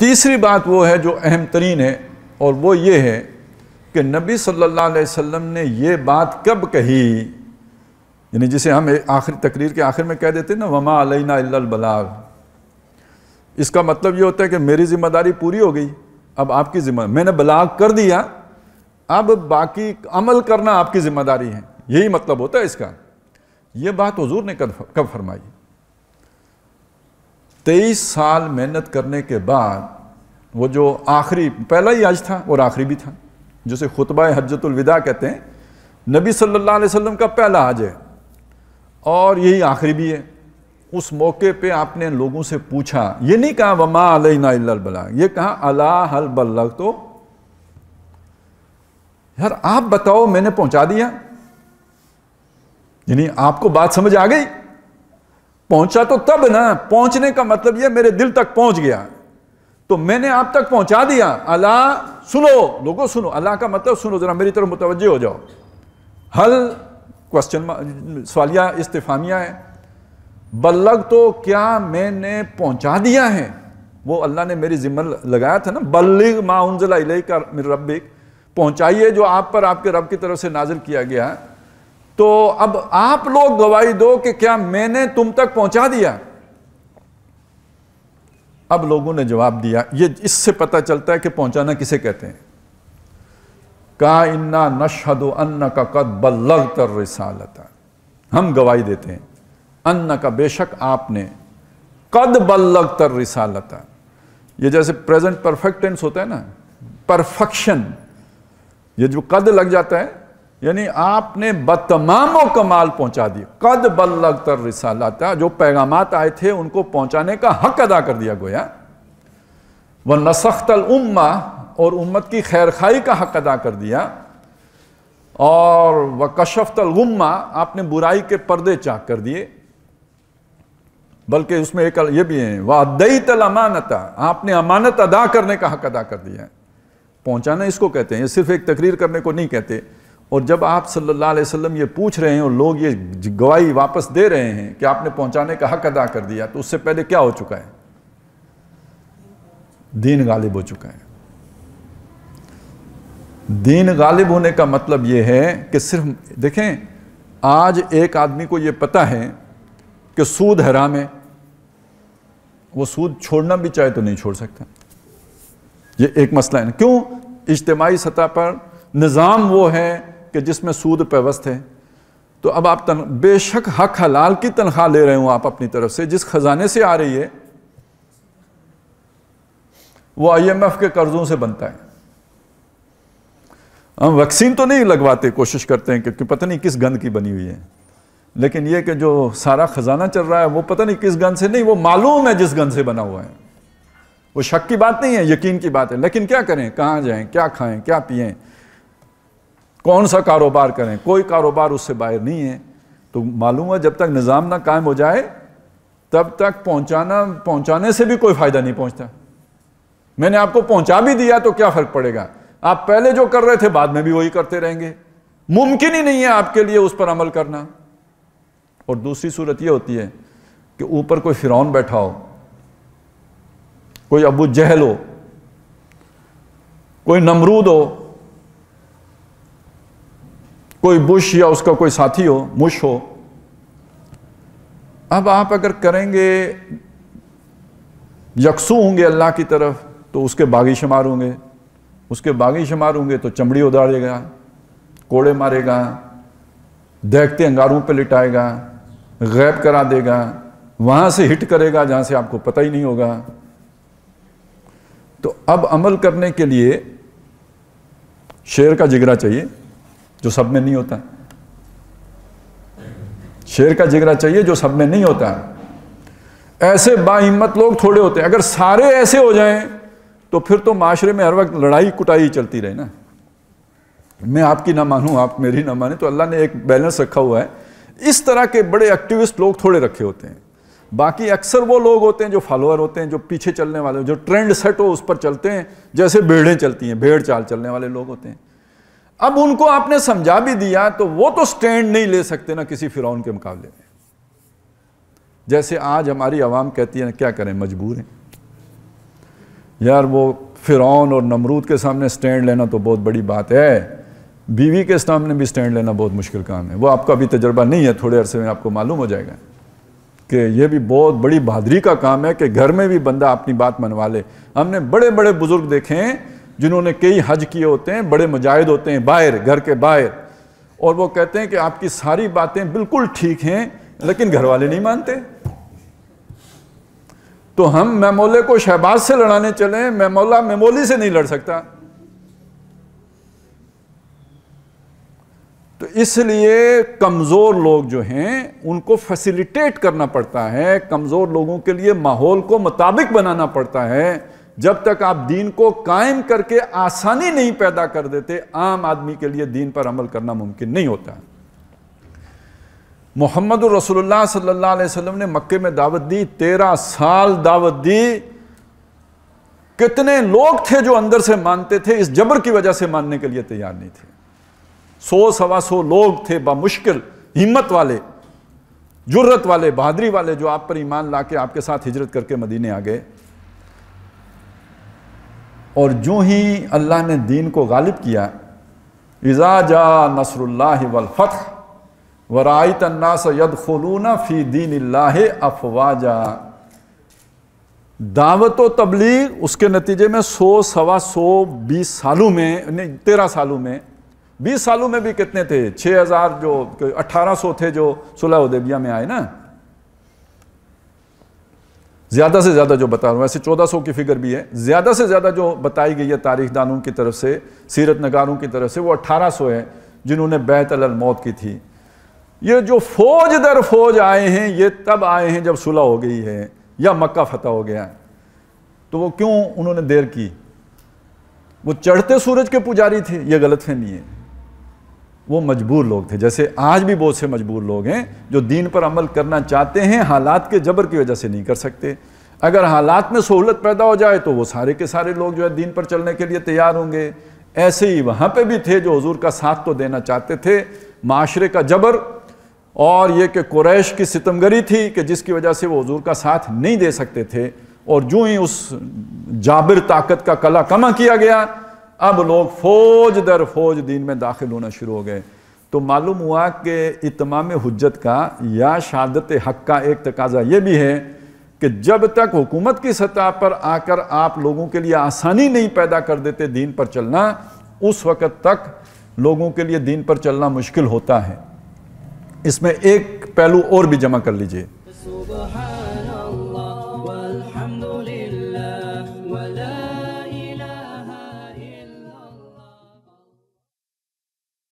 تیسری بات وہ ہے جو اہم ترین ہے، اور وہ یہ ہے کہ نبی صلی اللہ علیہ وسلم نے یہ بات کب کہی، یعنی جسے ہم آخر تقریر کے آخر میں کہہ دیتے ہیں نا وما علینا الا البلاغ، اس کا مطلب یہ ہوتا ہے کہ میری ذمہ داری پوری ہو گئی، اب آپ کی ذمہ، میں نے بلاغ کر دیا، اب باقی عمل کرنا آپ کی ذمہ داری ہے، یہی مطلب ہوتا ہے اس کا۔ یہ بات حضور نے کب فرمائی؟ 23 سال محنت کرنے کے بعد وہ جو آخری، پہلا ہی حج تھا اور آخری بھی تھا، جسے خطبہ حجۃ الوداع کہتے ہیں، نبی صلی اللہ علیہ وسلم کا پہلا حج ہے اور یہی آخری بھی ہے۔ اس موقع پہ آپ نے لوگوں سے پوچھا، یہ نہیں کہا وما علینا الا البلاغ، یہ کہا الا هل بلغت، یار آپ بتاؤ میں نے پہنچا دیا؟ یعنی آپ کو بات سمجھ آ گئی؟ پہنچا تو تب نا، پہنچنے کا مطلب یہ میرے دل تک پہنچ گیا، تو میں نے آپ تک پہنچا دیا۔ اللہ سنو، لوگوں سنو، اللہ کا مطلب سنو، ذرا میری طرف متوجہ ہو جاؤ۔ حل کوسچن، سوالیہ استفہامیہ ہے، بلغ تو کیا میں نے پہنچا دیا ہے؟ وہ اللہ نے میری ذمہ لگایا تھا نا، بلغ ما انزل الیک من ربک، پہنچائیے جو آپ پر آپ کے رب کی طرف سے نازل کیا گیا۔ تو اب آپ لوگ گواہی دو کہ کیا میں نے تم تک پہنچا دیا؟ اب لوگوں نے جواب دیا، یہ اس سے پتہ چلتا ہے کہ پہنچانا کسے کہتے ہیں۔ کہا انا نشہد انک قد بلغت الرسالۃ، ہم گواہی دیتے ہیں، انک بے شک آپ نے، قد بلغت الرسالۃ، یہ جیسے پریزنٹ پرفیکٹ ٹینس ہوتا ہے نا، پرفیکشن، یہ جو قد لگ جاتا ہے یعنی آپ نے بتمام و کمال پہنچا دی۔ قد بلغت الرسالۃ، جو پیغامات آئے تھے ان کو پہنچانے کا حق ادا کر دیا گویا۔ وَنَصَحْتَ الْأُمَّةَ، اور امت کی خیر خائی کا حق ادا کر دیا۔ اور وَكَشَفْتَ الْغُمَّةَ، آپ نے برائی کے پردے چاک کر دیے۔ بلکہ اس میں ایک یہ بھی ہے وَأَدَّيْتَ الْأَمَانَةَ، آپ نے امانت ادا کرنے کا حق ادا کر دیا۔ پہنچانا اس کو کہتے ہیں، یہ صرف ایک تقریر کرنے کو نہیں کہتے۔ اور جب آپ صلی اللہ علیہ وسلم یہ پوچھ رہے ہیں اور لوگ یہ گواہی واپس دے رہے ہیں کہ آپ نے پہنچانے کا حق ادا کر دیا، تو اس سے پہلے کیا ہو چکا ہے؟ دین غالب ہو چکا ہے۔ دین غالب ہونے کا مطلب یہ ہے کہ صرف دیکھیں، آج ایک آدمی کو یہ پتہ ہے کہ سود حرام ہے، وہ سود چھوڑنا بھی چاہے تو نہیں چھوڑ سکتا۔ یہ ایک مسئلہ ہے نا، کیوں؟ اجتماعی سطح پر نظام وہ ہے کہ جس میں سود پیوست ہے۔ تو اب آپ بے شک حق حلال کی تنخواہ لے رہے ہوں آپ اپنی طرف سے، جس خزانے سے آ رہی ہے وہ IMF کے قرضوں سے بنتا ہے۔ ہم ویکسین تو نہیں لگواتے، کوشش کرتے ہیں کہ پتہ نہیں کس گند کی بنی ہوئی ہے، لیکن یہ کہ جو سارا خزانہ چل رہا ہے وہ پتہ نہیں کس گند سے نہیں، وہ معلوم ہے جس گند سے بنا ہوا ہے۔ وہ شک کی بات نہیں ہے، یقین کی بات ہے۔ لیکن کیا کریں، کہاں جائیں، کیا کھائیں، کیا پئیں، کون سا کاروبار کریں؟ کوئی کاروبار اس سے باہر نہیں ہے۔ تو معلوم ہے جب تک نظام نہ قائم ہو جائے تب تک پہنچانے سے بھی کوئی فائدہ نہیں پہنچتا۔ میں نے آپ کو پہنچا بھی دیا تو کیا فرق پڑے گا؟ آپ پہلے جو کر رہے تھے بعد میں بھی وہی کرتے رہیں گے، ممکن ہی نہیں ہے آپ کے لیے اس پر عمل کرنا۔ اور دوسری صورت یہ ہوتی ہے کہ اوپر کوئی فرعون بیٹھا ہو، کوئی ابو جہل ہو، کوئی نمرود ہو، کوئی بش یا اس کا کوئی ساتھی ہو، مش ہو۔ اب آپ اگر کریں گے، یکسو ہوں گے اللہ کی طرف تو اس کے باغی شمار ہوں گے، اس کے باغی شمار ہوں گے تو چمڑی اداڑے گا، کوڑے مارے گا، دیکھتے انگاروں پہ لٹائے گا، غیب کرا دے گا، وہاں سے ہٹ کرے گا جہاں سے آپ کو پتہ ہی نہیں ہوگا۔ تو اب عمل کرنے کے لیے شیر کا جگرا چاہیے جو سب میں نہیں ہوتا، شیر کا جگرا چاہیے جو سب میں نہیں ہوتا۔ ایسے با ہمت لوگ تھوڑے ہوتے ہیں، اگر سارے ایسے ہو جائیں تو پھر تو معاشرے میں ہر وقت لڑائی کٹائی چلتی رہے نا، میں آپ کی نہ مانوں آپ میری نہ مانیں۔ تو اللہ نے ایک بیلنس رکھا ہوا ہے، اس طرح کے بڑے ایکٹیوسٹ لوگ تھوڑے رکھے ہوتے ہیں، باقی اکثر وہ لوگ ہوتے ہیں جو فالوور ہوتے ہیں، جو پیچھے چلنے والے، جو ٹرینڈ سیٹ ہو اس پر چلتے ہیں، جیسے بھیڑیں چلتی ہیں، بھیڑ چال چلنے والے لوگ ہوتے ہیں۔ اب ان کو آپ نے سمجھا بھی دیا تو وہ تو سٹینڈ نہیں لے سکتے نا کسی فرعون کے مقابلے میں۔ جیسے آج ہماری عوام کہتی ہے کیا کریں، مجبور ہیں۔ یار وہ فرعون اور نمرود کے سامنے سٹینڈ لینا تو بہت بڑی بات ہے، بیوی کے سامنے بھی سٹینڈ لینا بہت مشکل کام ہے۔ وہ آپ کا بھی تجربہ نہیں ہے، تھوڑے عرصے میں آپ کو معلوم ہو جائے گا کہ یہ بھی بہت بڑی بہادری کا کام ہے کہ گھر میں بھی بندہ اپنی بات منوا لے۔ ہم نے بڑے بڑے بزرگ دیکھے ہیں جنہوں نے کئی حج کیے ہوتے ہیں، بڑے مجاہد ہوتے ہیں باہر، گھر کے باہر، اور وہ کہتے ہیں کہ آپ کی ساری باتیں بالکل ٹھیک ہیں لیکن گھر والے نہیں مانتے۔ تو ہم میمولے کو شہباز سے لڑانے چلیں، میمولا میمولی سے نہیں لڑ سکتا۔ تو اس لیے کمزور لوگ جو ہیں ان کو فیسیلیٹیٹ کرنا پڑتا ہے، کمزور لوگوں کے لیے ماحول کو مطابق بنانا پڑتا ہے۔ جب تک آپ دین کو قائم کر کے آسانی نہیں پیدا کر دیتے، عام آدمی کے لیے دین پر عمل کرنا ممکن نہیں ہوتا۔ محمد رسول اللہ صلی اللہ علیہ وسلم نے مکے میں دعوت دی، 13 سال دعوت دی۔ کتنے لوگ تھے جو اندر سے مانتے تھے، اس جبر کی وجہ سے ماننے کے لیے تیار نہیں تھے۔ 100-125 لوگ تھے بامشکل، ہمت والے، جرت والے، بہادری والے، جو آپ پر ایمان لا کے آپ کے ساتھ ہجرت کر کے مدینے آ گئے۔ اور جو ہی اللہ نے دین کو غالب کیا، اذا جاء نصر اللہ والفتح ورأیت الناس يدخلون فی دین اللہ افواجا، دعوت و تبلیغ اس کے نتیجے میں 100-125 20 سالوں میں، 13 سالوں میں، 20 سالوں میں بھی کتنے تھے؟ 6000 جو 1800 تھے جو صلح حدیبیہ میں آئے نا، زیادہ سے زیادہ جو بتا رہا ہوں، ایسے 1400 کی فگر بھی ہے، زیادہ سے زیادہ جو بتائی گئی ہے تاریخ دانوں کی طرف سے، سیرت نگاروں کی طرف سے، وہ 1800 ہے جنہوں نے بیعت علی الموت کی تھی۔ یہ جو فوج در فوج آئے ہیں یہ تب آئے ہیں جب صلح ہو گئی ہے یا مکہ فتح ہو گیا۔ تو وہ کیوں انہوں نے دیر کی؟ وہ چڑھتے سورج کے پجاری تھے، یہ غلط فہمی ہے۔ وہ مجبور لوگ تھے، جیسے آج بھی بہت سے مجبور لوگ ہیں جو دین پر عمل کرنا چاہتے ہیں، حالات کے جبر کی وجہ سے نہیں کر سکتے۔ اگر حالات میں سہولت پیدا ہو جائے تو وہ سارے کے سارے لوگ جو ہے دین پر چلنے کے لیے تیار ہوں گے۔ ایسے ہی وہاں پہ بھی تھے جو حضور کا ساتھ تو دینا چاہتے تھے، معاشرے کا جبر اور یہ کہ قریش کی ستمگری تھی کہ جس کی وجہ سے وہ حضور کا ساتھ نہیں دے سکتے تھے، اور جو ہی اس جابر طاقت کا کلا کما کیا گیا، اب لوگ فوج در فوج دین میں داخل ہونا شروع ہو گئے۔ تو معلوم ہوا کہ اتمام حجت کا یا شہادت حق کا ایک تقاضا یہ بھی ہے کہ جب تک حکومت کی سطح پر آ کر آپ لوگوں کے لیے آسانی نہیں پیدا کر دیتے دین پر چلنا، اس وقت تک لوگوں کے لیے دین پر چلنا مشکل ہوتا ہے۔ اس میں ایک پہلو اور بھی جمع کر لیجئے۔